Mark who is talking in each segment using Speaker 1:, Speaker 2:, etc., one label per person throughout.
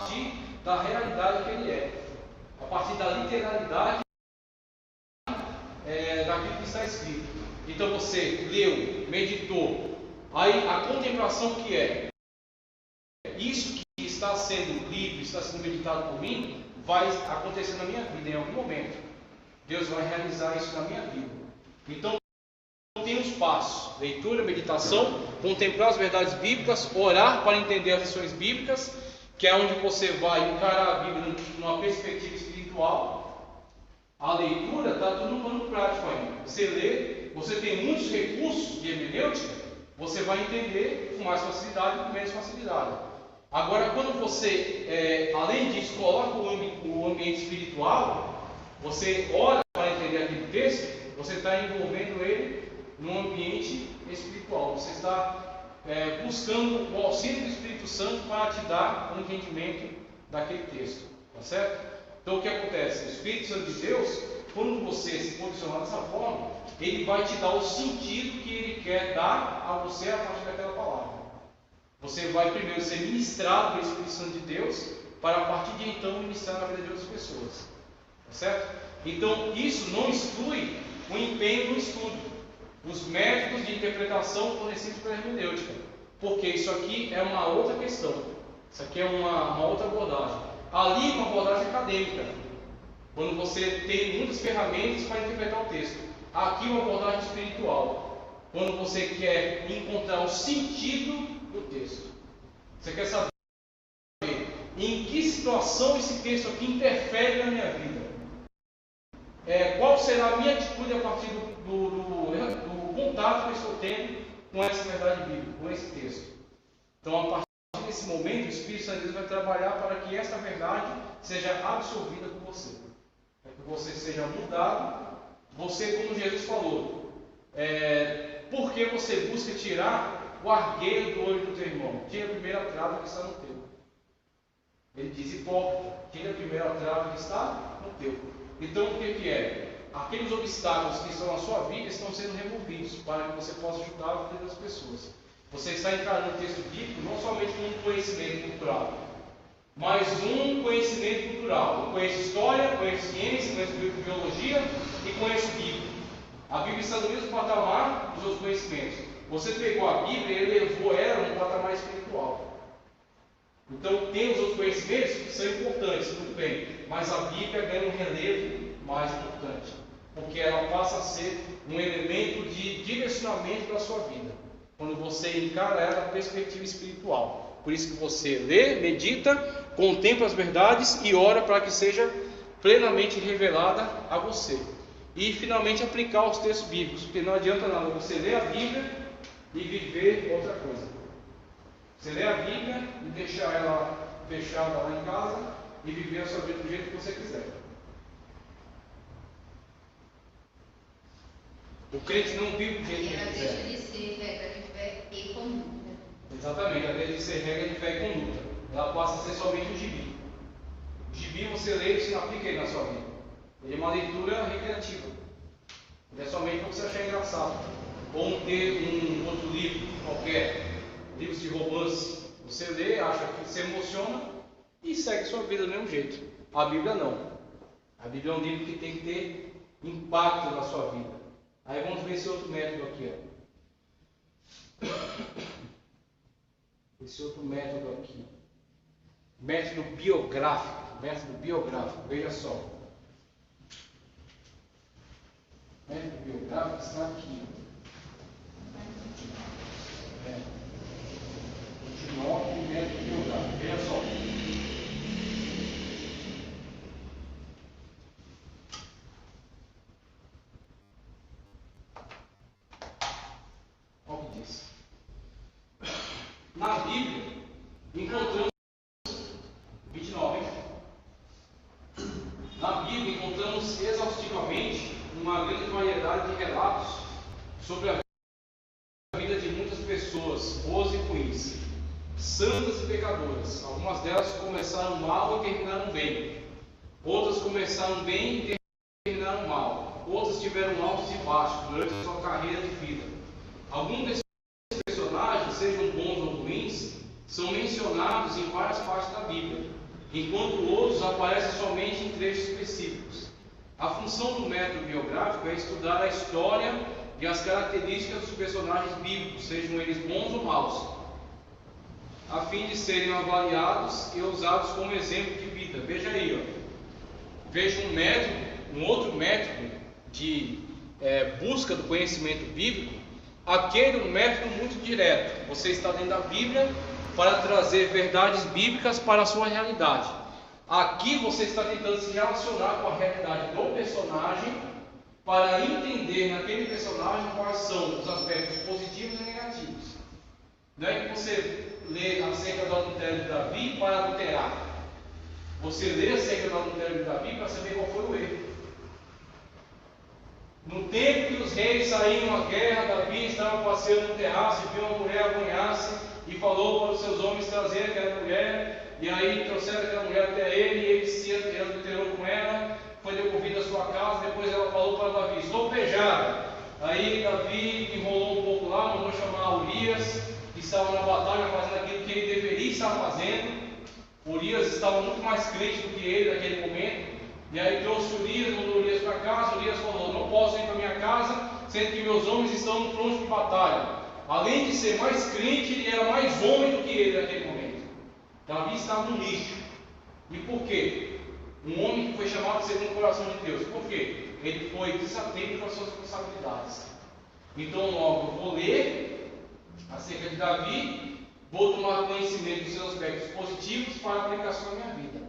Speaker 1: partir da realidade que ele é, a partir da literalidade daquilo que está escrito. Então você leu, meditou, aí a contemplação que é isso que está sendo lido, está sendo meditado por mim, vai acontecer na minha vida em algum momento. Deus vai realizar isso na minha vida. Então tem os passos: leitura, meditação, contemplar as verdades bíblicas, orar para entender as lições bíblicas, que é onde você vai encarar a Bíblia numa perspectiva espiritual. A leitura está tudo no plano prático ainda. Você lê, você tem muitos recursos de hermenêutica, você vai entender com mais facilidade e com menos facilidade. Agora, quando você, além disso, coloca o ambiente espiritual, você ora para entender aquele texto, você está envolvendo ele num ambiente espiritual. Você está buscando o auxílio do Espírito Santo para te dar um entendimento daquele texto. Tá certo? Então o que acontece? O Espírito Santo de Deus, quando você se posicionar dessa forma, ele vai te dar o sentido que ele quer dar a você a partir daquela palavra. Você vai primeiro ser ministrado pelo Espírito Santo de Deus, para a partir de então ministrar na vida de outras pessoas. Tá certo? Então isso não exclui o empenho no estudo, os métodos de interpretação fornecidos pela hermenêutica, porque isso aqui é uma outra questão, isso aqui é uma outra abordagem. Ali uma abordagem acadêmica, quando você tem muitas ferramentas para interpretar o texto. Aqui uma abordagem espiritual, quando você quer encontrar o sentido do texto. Você quer saber em que situação esse texto aqui interfere na minha vida. Qual será a minha atitude a partir do contato que eu estou tendo com essa verdade bíblica, com esse texto. Então, a partir desse momento, o Espírito Santo de Deus vai trabalhar para que esta verdade seja absorvida por você, para que você seja mudado. Você, como Jesus falou, por que você busca tirar o argueiro do olho do teu irmão? Tira a primeira trava que está no teu. Ele diz: hipócrita, tira a primeira trava que está no teu. Então, o que é? Aqueles obstáculos que estão na sua vida estão sendo removidos para que você possa ajudar a vida das pessoas. Você está encarando o texto bíblico não somente como um conhecimento cultural, mas um conhecimento cultural. Eu conheço história, conheço ciência, conheço biologia e conheço Bíblia. A Bíblia está no mesmo patamar dos outros conhecimentos. Você pegou a Bíblia e elevou ela a um patamar espiritual. Então, tem os outros conhecimentos que são importantes, tudo bem, mas a Bíblia ganha um relevo mais importante, porque ela passa a ser um elemento de direcionamento para a sua vida, quando você encara ela na perspectiva espiritual. Por isso que você lê, medita, contempla as verdades e ora para que seja plenamente revelada a você. E finalmente aplicar os textos bíblicos, porque não adianta nada você ler a Bíblia e viver outra coisa. Você lê a Bíblia e deixar ela fechada lá em casa e viver a sua vida do jeito que você quiser. O crente não vive do jeito que ele quiser.
Speaker 2: Ela deixa de ser regra de fé e conduta.
Speaker 1: Exatamente, ela deixa de ser regra de fé e conduta. Ela passa a ser somente um gibi. O gibi você lê e você não aplica ele na sua vida. Ele é uma leitura recreativa. Ele é somente para você achar engraçado. Ou ter um outro livro qualquer, livros de romance. Você lê, acha que se emociona e segue sua vida do mesmo jeito. A Bíblia não. A Bíblia é um livro que tem que ter impacto na sua vida. Aí vamos ver esse outro método aqui. Esse outro método aqui. Método biográfico. Veja só. O método biográfico está aqui. 29, método biográfico. Veja só. Olha o que diz. Na Bíblia, encontramos 29. Na Bíblia, encontramos exaustivamente uma grande variedade de relatos sobre a vida de muitas pessoas, boas e ruins, santas e pecadoras. Algumas delas começaram mal e terminaram bem. Outras começaram bem e terminaram mal. Outras tiveram altos e baixos durante a sua carreira de vida. Alguns desses personagens, sejam bons ou ruins, são mencionados em várias partes da Bíblia. enquanto outros aparecem somente em trechos específicos. A função do método biográfico é estudar a história e as características dos personagens bíblicos, sejam eles bons ou maus, a fim de serem avaliados e usados como exemplo de vida. Veja aí, ó. Veja um outro método de busca do conhecimento bíblico. Aquele é um método muito direto. Você está dentro da Bíblia para trazer verdades bíblicas para a sua realidade. Aqui você está tentando se relacionar com a realidade do personagem para entender naquele personagem quais são os aspectos positivos e negativos. Não é que você lê acerca do adultério de Davi para adulterar. Você lê acerca do adultério de Davi para saber qual foi o erro. No tempo que os reis saíram à guerra, Davi estava passeando no terraço e viu uma mulher agonhar-se e falou para os seus homens trazer aquela mulher. E aí trouxeram aquela mulher até ele, e ele se adulterou com ela, foi devolvido à sua casa. Depois ela falou para Davi: estou pejada. Aí Davi enrolou um pouco lá, mandou chamar Urias, que estava na batalha fazendo aquilo que ele deveria estar fazendo. Urias estava muito mais crente do que ele naquele momento. E aí trouxe Urias, mandou Urias para casa. Urias falou: não posso ir para minha casa, sendo que meus homens estão no fronte de batalha. Além de ser mais crente, ele era mais homem do que ele naquele momento. Davi estava no lixo. E por quê? Um homem que foi chamado segundo o coração de Deus. Por quê? Ele foi desatento com as suas responsabilidades. Então logo eu vou ler acerca de Davi, vou tomar conhecimento dos seus aspectos positivos para aplicação na minha vida,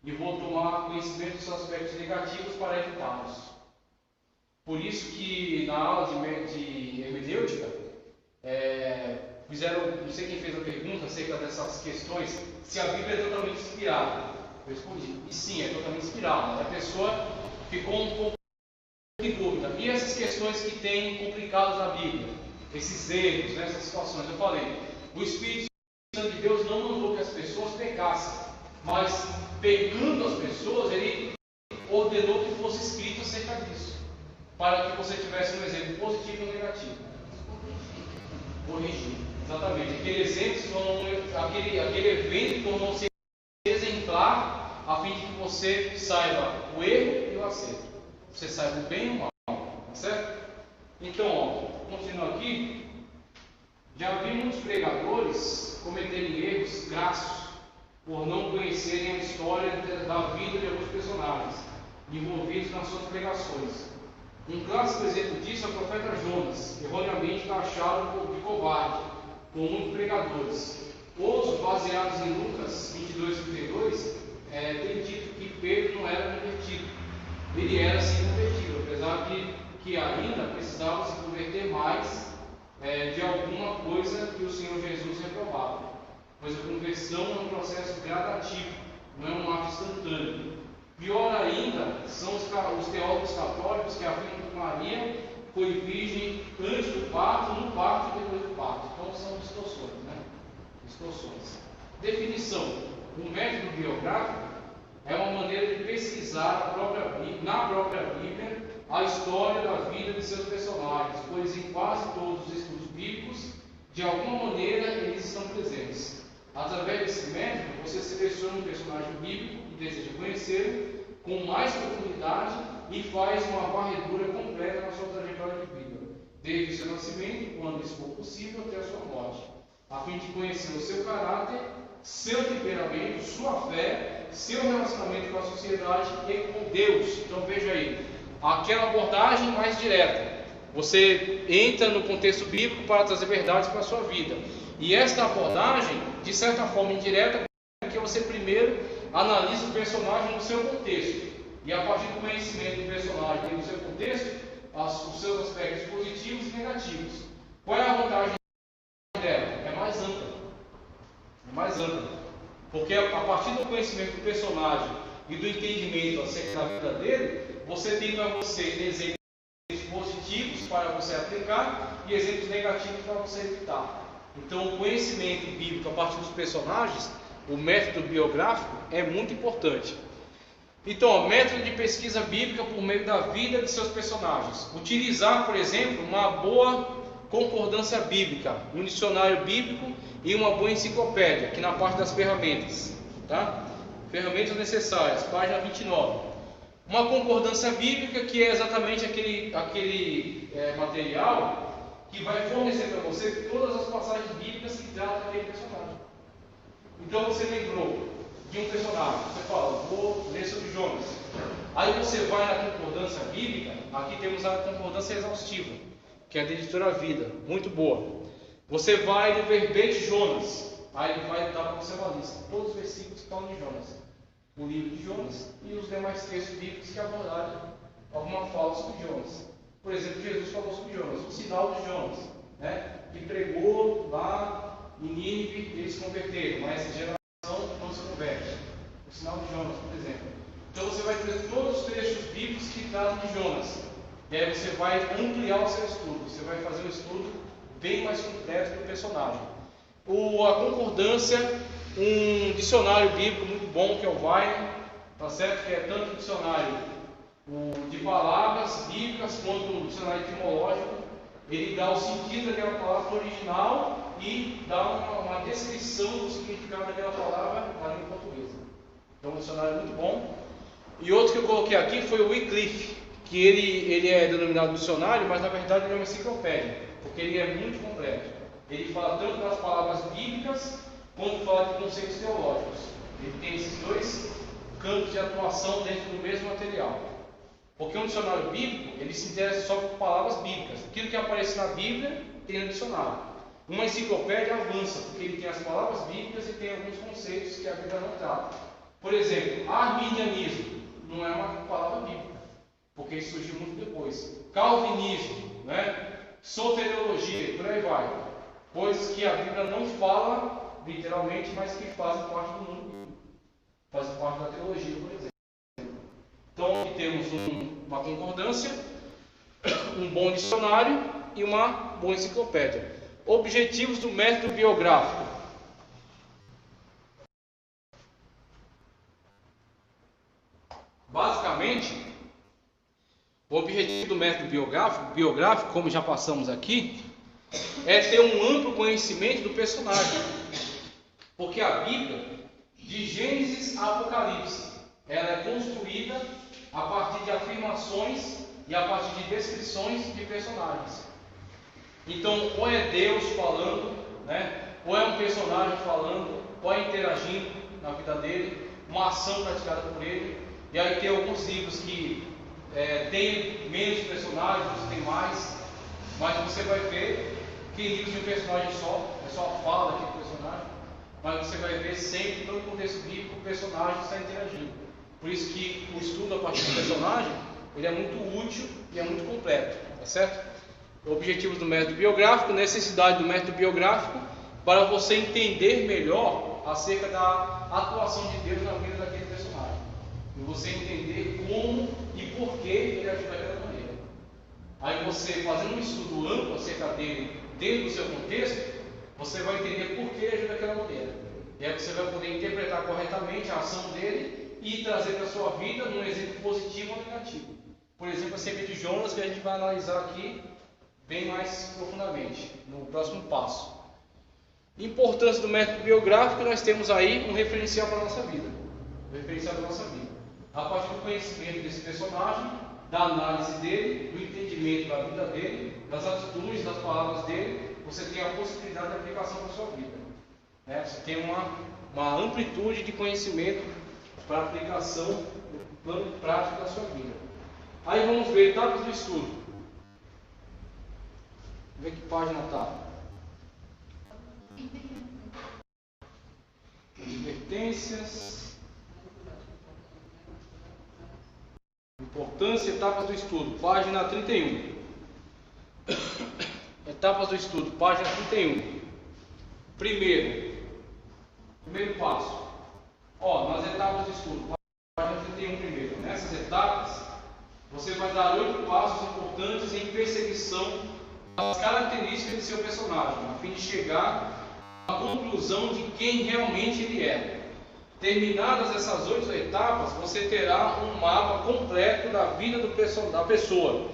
Speaker 1: e vou tomar conhecimento dos seus aspectos negativos para evitá-los. Por isso que na aula de hermenêutica, não sei quem fez a pergunta acerca dessas questões, se a Bíblia é totalmente inspirada. Eu respondi: e sim, é totalmente inspirada. Mas a pessoa ficou um pouco em dúvida. E essas questões que têm complicados na Bíblia? Esses erros, essas situações. Eu falei, o Espírito Santo de Deus não mandou que as pessoas pecassem, mas pecando as pessoas, ele ordenou que fosse escrito acerca disso, para que você tivesse um exemplo positivo ou negativo. Corrigir. Exatamente. Aquele exemplo, aquele evento tornou-se exemplar, a fim de que você saiba o erro e o acerto. Você saiba o bem e o mal. Tá certo? Então, continuando aqui, já vi muitos pregadores cometerem erros crassos por não conhecerem a história da vida de alguns personagens envolvidos nas suas pregações. Um clássico exemplo disso é o profeta Jonas, erroneamente taxado de covarde por muitos pregadores. Outros, baseados em Lucas 22:32, têm dito que Pedro não era convertido. Ele era sim convertido, apesar que ainda precisava se converter mais de alguma coisa que o Senhor Jesus reprovava. Pois a conversão é um processo gradativo, não é um ato instantâneo. Pior ainda são os teólogos católicos que afirmam que Maria foi virgem antes do parto, no parto e depois do parto. Então são distorções, Distorções. Definição: um método biográfico é uma maneira de pesquisar na própria Bíblia a história da vida de seus personagens, pois em quase todos os estudos bíblicos, de alguma maneira, eles estão presentes. Através desse método, você seleciona um personagem bíblico e deseja conhecê-lo com mais profundidade e faz uma varredura completa na sua trajetória de vida, desde o seu nascimento, quando isso for possível, até a sua morte, a fim de conhecer o seu caráter, seu temperamento, sua fé, seu relacionamento com a sociedade e com Deus. Então veja aí, aquela abordagem mais direta. Você entra no contexto bíblico para trazer verdades para a sua vida. E esta abordagem, de certa forma indireta, é que você primeiro analisa o personagem no seu contexto. E a partir do conhecimento do personagem e do seu contexto, os seus aspectos positivos e negativos. Qual é a vantagem dela? É mais ampla. É mais ampla. Porque a partir do conhecimento do personagem e do entendimento acerca da vida dele, você tem para você exemplos positivos para você aplicar e exemplos negativos para você evitar. Então, o conhecimento bíblico a partir dos personagens, o método biográfico, é muito importante. Então, método de pesquisa bíblica por meio da vida de seus personagens. Utilizar, por exemplo, uma boa concordância bíblica, um dicionário bíblico e uma boa enciclopédia, aqui na parte das ferramentas. Tá? Ferramentas necessárias, página 29. Uma concordância bíblica, que é exatamente aquele material que vai fornecer para você todas as passagens bíblicas que tratam daquele personagem. Então você lembrou de um personagem, você fala, vou ler sobre Jonas. Aí você vai na concordância bíblica, aqui temos a concordância exaustiva, que é da editora Vida, muito boa. Você vai no verbete Jonas, aí ele vai dar para você uma lista, todos os versículos que falam de Jonas. O livro de Jonas e os demais textos bíblicos que abordaram alguma fala sobre Jonas. Por exemplo, Jesus falou sobre Jonas, o sinal de Jonas, que pregou lá em Nínive e eles se converteram, mas essa geração não se converte. O sinal de Jonas, por exemplo. Então você vai ter todos os textos bíblicos que tratam de Jonas. E aí você vai ampliar o seu estudo, você vai fazer um estudo bem mais completo do personagem. A concordância, um dicionário bíblico muito bom, que é o Vine, tá certo? Que é tanto o dicionário de palavras bíblicas quanto o dicionário etimológico. Ele dá o sentido daquela palavra original e dá uma descrição do significado daquela palavra na língua portuguesa. Então, um dicionário muito bom. E outro que eu coloquei aqui foi o Wycliffe, que ele é denominado dicionário, mas na verdade ele é uma enciclopédia, porque ele é muito completo. Ele fala tanto das palavras bíblicas, quanto fala de conceitos teológicos. Ele tem esses dois campos de atuação dentro do mesmo material. Porque um dicionário bíblico, ele se interessa só por palavras bíblicas. Aquilo que aparece na Bíblia, tem no dicionário. Uma enciclopédia avança, porque ele tem as palavras bíblicas e tem alguns conceitos que a Bíblia não trata. Por exemplo, arminianismo não é uma palavra bíblica, porque isso surgiu muito depois. Calvinismo, soteriologia, por aí vai. Coisas que a Bíblia não fala literalmente, mas que fazem parte do mundo bíblico. Fazem parte da teologia, por exemplo. Então aqui temos uma concordância, um bom dicionário e uma boa enciclopédia. Objetivos do método biográfico. Basicamente, o objetivo do método biográfico, como já passamos aqui, é ter um amplo conhecimento do personagem. Porque a Bíblia, de Gênesis a Apocalipse, ela é construída a partir de afirmações e a partir de descrições de personagens. Então, ou é Deus falando, ou é um personagem falando, ou é interagindo na vida dele, uma ação praticada por ele. E aí tem alguns livros que tem menos personagens, outros tem mais, mas você vai ver que em livros de um personagem só, é só a fala daquele personagem, mas você vai ver sempre, no contexto bíblico, o personagem está interagindo. Por isso que o estudo a partir do personagem, ele é muito útil e é muito completo, tá certo? Objetivos do método biográfico, necessidade do método biográfico, para você entender melhor acerca da atuação de Deus na vida daquele personagem. E você entender como e por que ele agiu daquela maneira. Aí você, fazendo um estudo amplo acerca dele, dentro do seu contexto, você vai entender por que ele agiu daquela maneira. E aí você vai poder interpretar corretamente a ação dele e trazer para a sua vida um exemplo positivo ou negativo. Por exemplo, a semente de Jonas, que a gente vai analisar aqui bem mais profundamente, no próximo passo. Importância do método biográfico, nós temos aí um referencial para a nossa vida. A partir do conhecimento desse personagem, da análise dele, do entendimento da vida dele, das atitudes, das palavras dele, você tem a possibilidade de aplicação para a sua vida. Você tem uma amplitude de conhecimento para aplicação no plano prático da sua vida. Aí vamos ver etapas do estudo. Vamos ver que página está. Advertências. Importância, etapas do estudo, página 31. Etapas do estudo, página 31. Primeiro passo. Nas etapas do estudo, página 31 primeiro. Nessas etapas, você vai dar 8 passos importantes em perseguição das características de seu personagem, a fim de chegar à conclusão de quem realmente ele é. Terminadas essas 8 etapas, você terá um mapa completo da vida da pessoa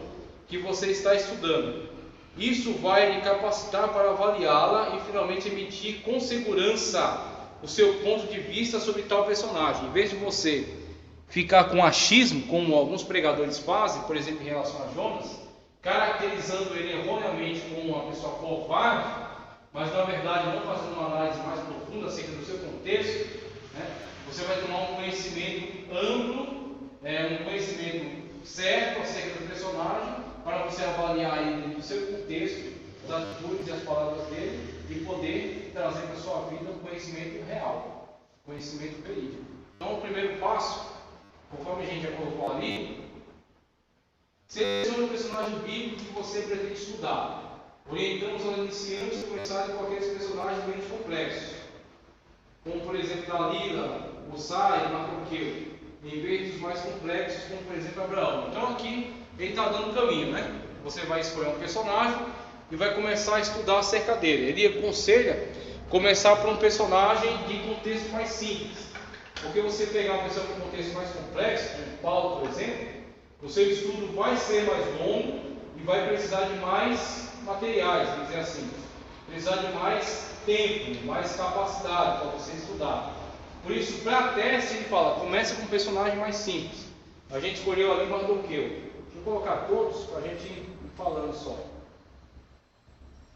Speaker 1: que você está estudando. Isso vai lhe capacitar para avaliá-la e finalmente emitir com segurança o seu ponto de vista sobre tal personagem. Em vez de você ficar com achismo, como alguns pregadores fazem, por exemplo, em relação a Jonas, caracterizando ele erroneamente como uma pessoa covarde, mas na verdade não fazendo uma análise mais profunda acerca do seu contexto, né? Você vai tomar um conhecimento amplo, um conhecimento certo acerca do personagem, para você avaliar ele dentro do seu contexto, as atitudes e as palavras dele, e poder trazer para a sua vida um conhecimento real, conhecimento verídico. Então, o primeiro passo, conforme a gente já colocou ali, selecione o personagem bíblico que você pretende estudar. Orientamos aos iniciantes a começarem com aqueles personagens menos complexos, como por exemplo Dalila, Mossai e Mardoqueu, em vez dos mais complexos, como por exemplo Abraão. Então aqui ele está dando um caminho, né? Você vai escolher um personagem e vai começar a estudar acerca dele. Ele aconselha começar por um personagem de contexto mais simples, porque você pegar uma pessoa com contexto mais complexo, como Paulo, por exemplo, o seu estudo vai ser mais longo e vai precisar de mais materiais, vamos dizer assim, precisar de mais tempo, mais capacidade para você estudar. Por isso, para teste, ele fala, começa com um personagem mais simples. A gente escolheu ali Mardoqueu. Deixa eu colocar todos para a gente ir falando só.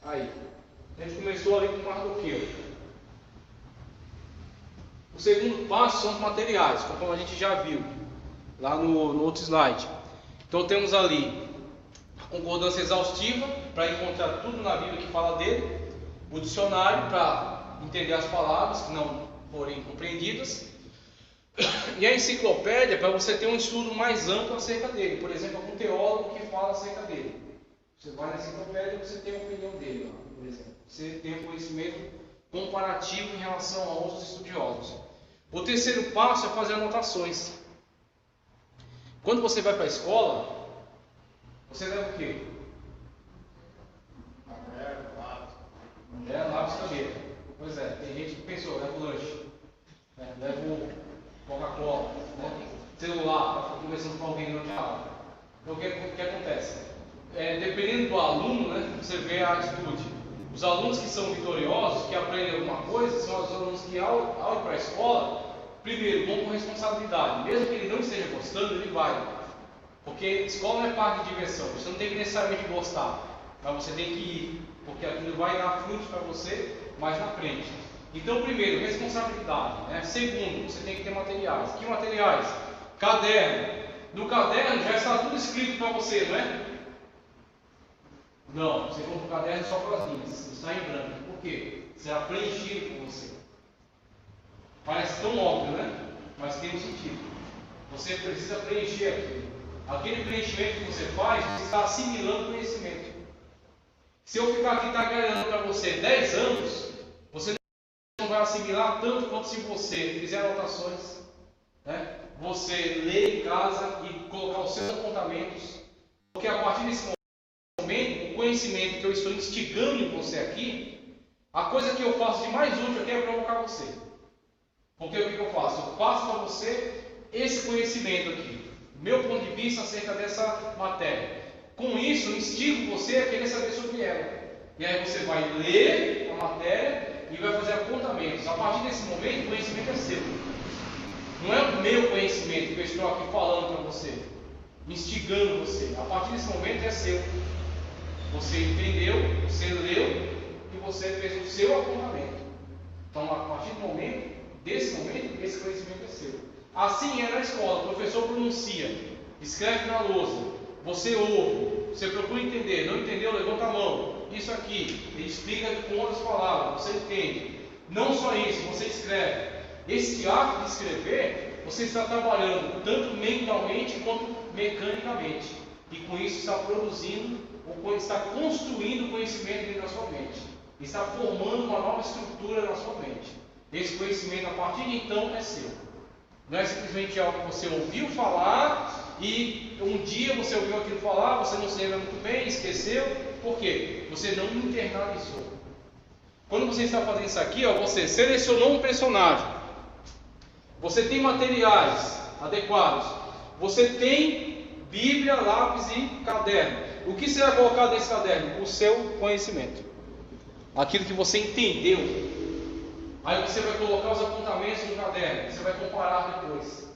Speaker 1: Aí, a gente começou ali com Mardoqueu. O segundo passo são os materiais, como a gente já viu lá no outro slide. Então temos ali a concordância exaustiva, para encontrar tudo na Bíblia que fala dele, o dicionário para entender as palavras que não forem compreendidas, e a enciclopédia para você ter um estudo mais amplo acerca dele. Por exemplo, algum teólogo que fala acerca dele, você vai na enciclopédia e você tem a opinião dele, por exemplo. Você tem um conhecimento comparativo em relação a outros estudiosos. O terceiro passo é fazer anotações. Quando você vai para a escola, você leva o quê? Lápis e caneta. Pois é, tem gente que pensou, leva o lanche, né? Leva o Coca-Cola, né? Celular, para ficar conversando com alguém durante a aula. Então o que acontece? Dependendo do aluno, né, você vê a atitude. Os alunos que são vitoriosos, que aprendem alguma coisa, são os alunos que ao ir para a escola, primeiro, vão com responsabilidade. Mesmo que ele não esteja gostando, ele vai. Porque escola não é parque de diversão, você não tem que necessariamente gostar, mas você tem que ir, porque aquilo vai dar frutos para você mais na frente. Então, primeiro, responsabilidade, né? Segundo, você tem que ter materiais. Que materiais? Caderno. No caderno já está tudo escrito para você, não é? Não, você compra o caderno só para as linhas, está em branco. Por quê? Será preenchido por você. Parece tão óbvio, né? Mas tem um sentido. Você precisa preencher aquilo. Aquele preenchimento que você faz, você está assimilando conhecimento. Se eu ficar aqui tagarelando para você 10 anos, você não vai assimilar tanto quanto se você fizer anotações, né? Você ler em casa e colocar os seus apontamentos, porque a partir desse momento, o conhecimento que eu estou instigando em você aqui, a coisa que eu faço de mais útil aqui é provocar você. Porque o que eu faço? Eu passo para você esse conhecimento aqui, meu ponto de vista acerca dessa matéria. Com isso, eu instigo você a querer saber sobre ela. E aí você vai ler a matéria e vai fazer apontamentos. A partir desse momento, o conhecimento é seu. Não é o meu conhecimento que eu estou aqui falando para você, instigando você. A partir desse momento é seu. Você entendeu, você leu e você fez o seu apontamento. Então, a partir desse momento, esse conhecimento é seu. Assim é na escola. O professor pronuncia, escreve na lousa, você ouve, você procura entender. Não entendeu? Levanta a mão. Isso aqui, ele explica com outras palavras, você entende. Não só isso, você escreve. Esse ato de escrever, você está trabalhando tanto mentalmente quanto mecanicamente. E com isso está produzindo, ou está construindo conhecimento dentro da sua mente. Está formando uma nova estrutura na sua mente. Esse conhecimento, a partir de então, é seu. Não é simplesmente algo que você ouviu falar e um dia você ouviu aquilo falar, você não se lembra muito bem, esqueceu. Por quê? Você não internalizou. Quando você está fazendo isso aqui, você selecionou um personagem. Você tem materiais adequados. Você tem Bíblia, lápis e caderno. O que será colocado nesse caderno? O seu conhecimento. Aquilo que você entendeu. Aí você vai colocar os apontamentos no caderno, você vai comparar depois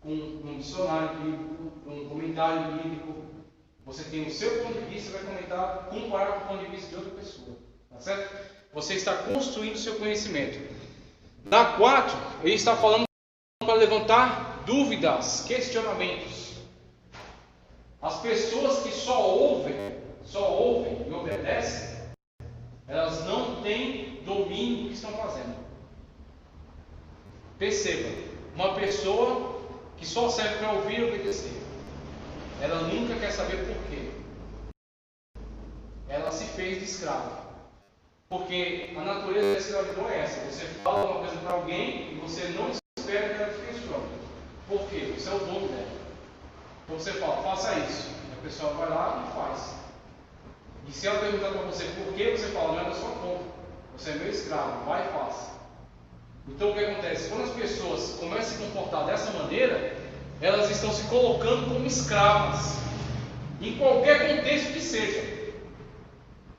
Speaker 1: com um dicionário bíblico, com um comentário bíblico. Você tem o seu ponto de vista e vai comparar com o ponto de vista de outra pessoa. Tá certo? Você está construindo o seu conhecimento. Na 4, ele está falando para levantar dúvidas, questionamentos. As pessoas que só ouvem e obedecem, elas não têm domínio do que estão fazendo. Perceba, uma pessoa que só serve para ouvir e obedecer, ela nunca quer saber por quê. Ela se fez de escrava. Porque a natureza da escravidão é essa: você fala uma coisa para alguém e você não espera que ela te questione. Por quê? Você é o dono dela. Então você fala, faça isso. A pessoa vai lá e faz. E se ela perguntar para você por quê, você fala, não é da sua conta. Você é meu escravo, vai e faça. Então o que acontece? Quando as pessoas começam a se comportar dessa maneira, elas estão se colocando como escravas. Em qualquer contexto que seja.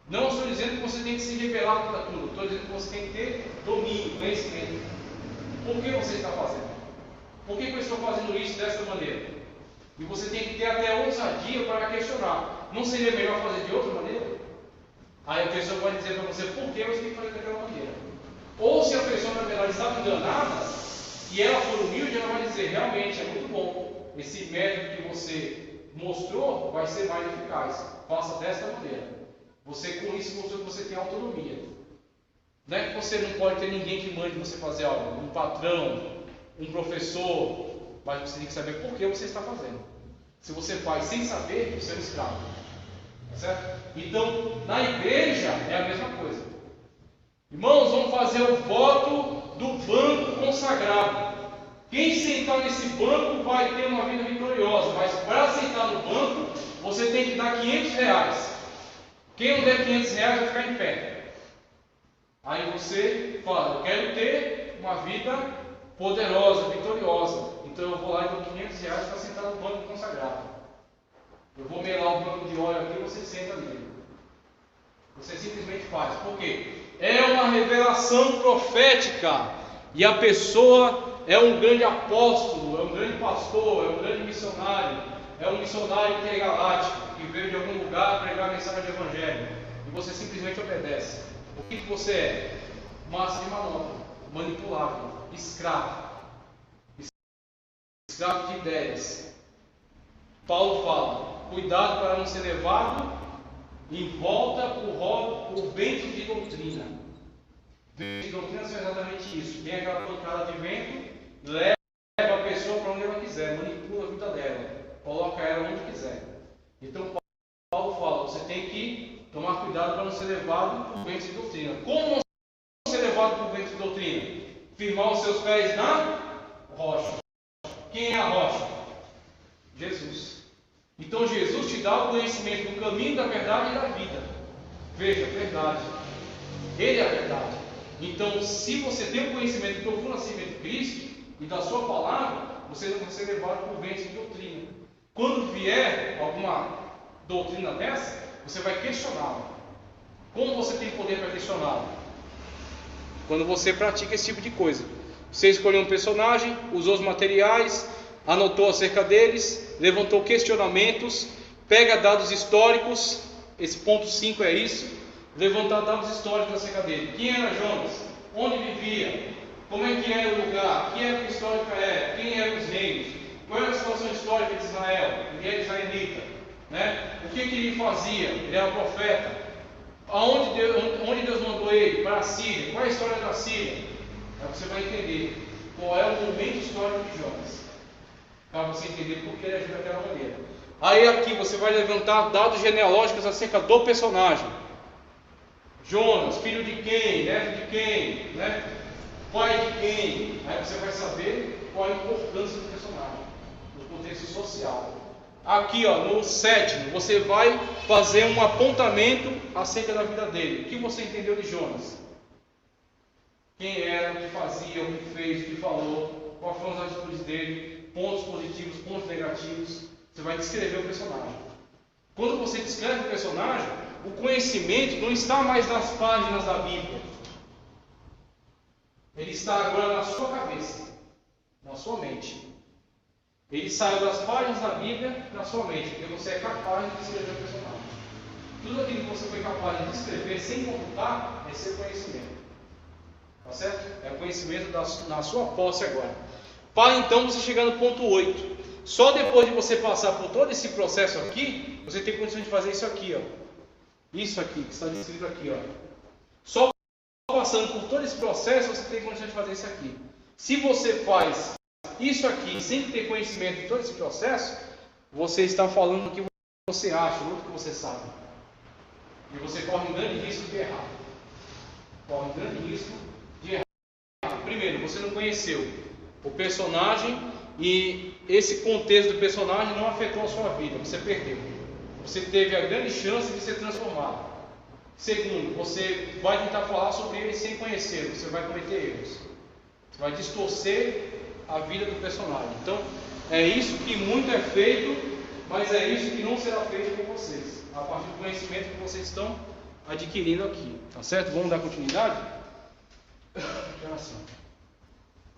Speaker 1: Não estou dizendo que você tem que se rebelar contra tudo. Estou dizendo que você tem que ter domínio, conhecimento. Por que você está fazendo? Por que eu estou fazendo isso dessa maneira? E você tem que ter até ousadia para questionar. Não seria melhor fazer de outra maneira? Aí a pessoa vai dizer para você por que você tem que fazer daquela maneira. Ou se a pessoa na verdade está enganada e ela for humilde, ela vai dizer, realmente é muito bom. Esse método que você mostrou vai ser mais eficaz. Faça desta maneira. Você com isso mostrou que você tem autonomia. Não é que você não pode ter ninguém que mande você fazer algo, um patrão, um professor, mas você tem que saber por que você está fazendo. Se você faz sem saber, você é um escravo. Tá certo? Então, na igreja é a mesma coisa. Irmãos, vamos fazer o voto do banco consagrado. Quem sentar nesse banco vai ter uma vida vitoriosa, mas para sentar no banco, você tem que dar R$500. Quem não der R$500 vai ficar em pé. Aí você fala, eu quero ter uma vida poderosa, vitoriosa. Então eu vou lá e dou R$500 para sentar no banco consagrado. Eu vou melar o banco de óleo aqui e você senta nele. Você simplesmente faz. Por quê? É uma revelação profética. E a pessoa é um grande apóstolo, é um grande pastor, é um grande missionário, é um missionário intergaláctico que veio de algum lugar pregar a mensagem do Evangelho. E você simplesmente obedece. O que você é? Massa de manobra, manipulável, escravo. Escravo de ideias. Paulo fala, cuidado para não ser levado em volta por vento de doutrina. Vento de doutrina são exatamente isso. Tem aquela pancada de vento, leva a pessoa para onde ela quiser, manipula a vida dela, coloca ela onde quiser. Então Paulo fala, você tem que tomar cuidado para não ser levado por vento de doutrina. Como não ser levado por vento de doutrina? Firmar os seus pés na rocha. Quem é a rocha? Jesus. Então Jesus te dá o conhecimento do caminho da verdade e da vida. Veja, verdade. Ele é a verdade. Então, se você tem o conhecimento do profundo nascimento de Cristo e da sua palavra, você não vai ser levado por vento de doutrina. Quando vier alguma doutrina dessa, você vai questioná-la. Como você tem poder para questioná-la? Quando você pratica esse tipo de coisa. Você escolheu um personagem, usou os materiais, anotou acerca deles, levantou questionamentos, pega dados históricos, esse ponto 5 é isso, levantar dados históricos acerca dele. Quem era Jonas? Onde vivia? Como é que era o lugar? Que época histórica é? Quem eram os reinos? Qual era a situação histórica de Israel? Ele era israelita, né? O que ele fazia? Ele era profeta. Onde Deus mandou ele? Para a Síria. Qual é a história da Síria? Aí você vai entender qual é o momento histórico de Jonas, para você entender por que ele agiu daquela maneira. Aí aqui você vai levantar dados genealógicos acerca do personagem. Jonas, filho de quem? Neto de quem? Né? Pai de quem? Aí você vai saber qual a importância do personagem, no contexto social. Aqui no 7, você vai fazer um apontamento acerca da vida dele. O que você entendeu de Jonas? Quem era, o que fazia, o que fez, o que falou, quais foram as atitudes dele, pontos positivos, pontos negativos. Você vai descrever o personagem. Quando você descreve o personagem, o conhecimento não está mais nas páginas da Bíblia. Ele está agora na sua cabeça, na sua mente. Ele saiu das páginas da Bíblia na sua mente, porque você é capaz de escrever o personagem. Tudo aquilo que você foi capaz de escrever sem computar é seu conhecimento. Tá certo? É o conhecimento na sua posse agora. Para então você chegar no ponto 8. Só depois de você passar por todo esse processo aqui, você tem condição de fazer isso aqui, ó. Isso aqui, que está descrito aqui, ó. Só passando por todo esse processo, você tem condição de fazer isso aqui. Se você faz isso aqui sem ter conhecimento de todo esse processo, você está falando o que você acha, não o que você sabe. E você corre um grande risco de errar. Corre um grande risco de errar. Primeiro, você não conheceu o personagem e esse contexto do personagem não afetou a sua vida, você perdeu. Você teve a grande chance de ser transformado. Segundo, você vai tentar falar sobre ele sem conhecer, você vai cometer erros. Você vai distorcer a vida do personagem. Então, é isso que muito é feito, mas é isso que não será feito por vocês, a partir do conhecimento que vocês estão adquirindo aqui. Tá certo? Vamos dar continuidade?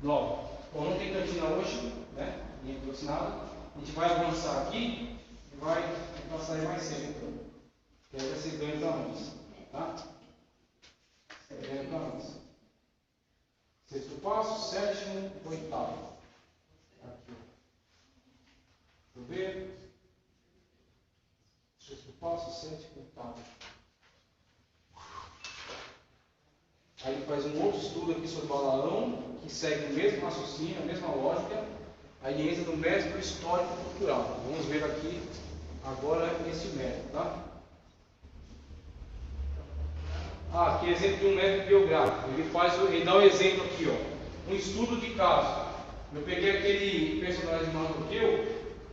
Speaker 1: Logo, bom, não tem cantina hoje, né? Ninguém trouxe nada. A gente vai avançar aqui e vai tentar sair mais cedo, então. Que aí vai ser ganho para nós. Tá? É ganho para nós. Sexto passo, sétimo, oitavo. Aqui. Deixa eu ver. Sexto passo, sétimo, oitavo. Aí ele faz um outro estudo aqui sobre Balaão, que segue o mesmo raciocínio, a mesma lógica. Aí ele entra no método histórico cultural. Vamos ver aqui agora esse método, tá? Aqui exemplo de um método biográfico. Ele dá um exemplo aqui, ó. Um estudo de caso. Eu peguei aquele personagem de Mardoqueu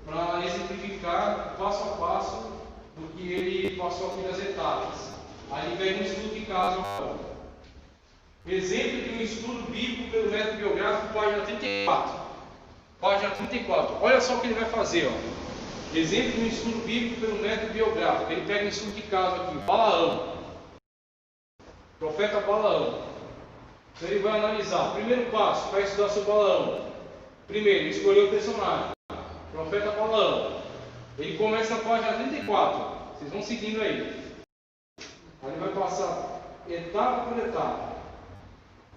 Speaker 1: para exemplificar passo a passo do que ele passou aqui nas etapas. Aí ele pega um estudo de caso agora. Exemplo de um estudo bíblico pelo método biográfico, página 34. Página 34. Olha só o que ele vai fazer, ó. Exemplo de um estudo bíblico pelo método biográfico. Ele pega um estudo de caso aqui, Balaão. Profeta Balaão. Então ele vai analisar. Primeiro passo, para estudar sobre Balaão. Primeiro, escolher o personagem. Profeta Balaão. Ele começa na página 34. Vocês vão seguindo aí. Aí ele vai passar etapa por etapa.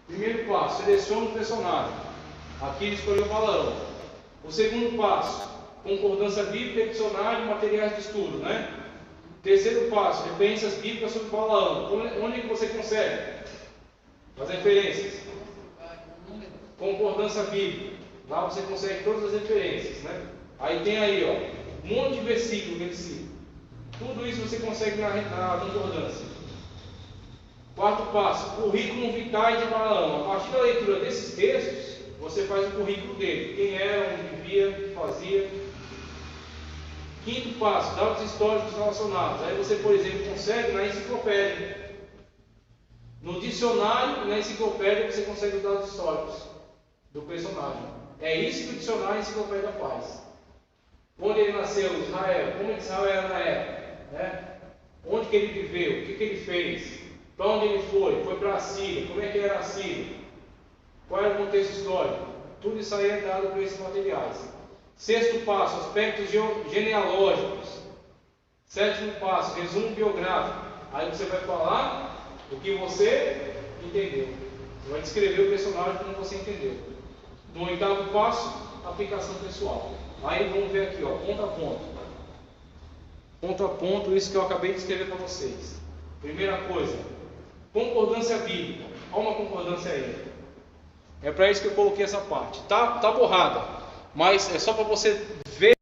Speaker 1: Primeiro passo, seleciona o personagem. Aqui ele escolheu Balaão. O segundo passo, concordância bíblica, dicionário e materiais de estudo, né? Terceiro passo, referências bíblicas sobre Balaão. Onde que você consegue? As referências. Concordância bíblica. Lá você consegue todas as referências, né? Aí tem aí, ó, um monte de versículo que ele cita. Tudo isso você consegue na concordância. Quarto passo, currículo vitae de Balaão. A partir da leitura desses textos, você faz o currículo dele. Quem era, onde vivia, o que fazia. Quinto passo, dados históricos relacionados. Aí você, por exemplo, consegue na enciclopédia. No dicionário e na enciclopédia você consegue os dados históricos do personagem. É isso que o dicionário e a enciclopédia faz. Onde ele nasceu, Israel, como Israel era na época, né? Onde que ele viveu, o que ele fez, para onde ele foi para a Síria, como é que era a Síria, qual era o contexto histórico. Tudo isso aí é dado por esses materiais. Sexto passo, aspectos genealógicos. Sétimo passo, resumo biográfico. Aí você vai falar o que você entendeu. Você vai descrever o personagem como você entendeu. No oitavo passo, aplicação pessoal. Aí vamos ver aqui, ó, ponto a ponto. Ponto a ponto, isso que eu acabei de escrever para vocês. Primeira coisa, concordância bíblica. Olha uma concordância aí. É para isso que eu coloquei essa parte. Tá borrada, mas é só para você ver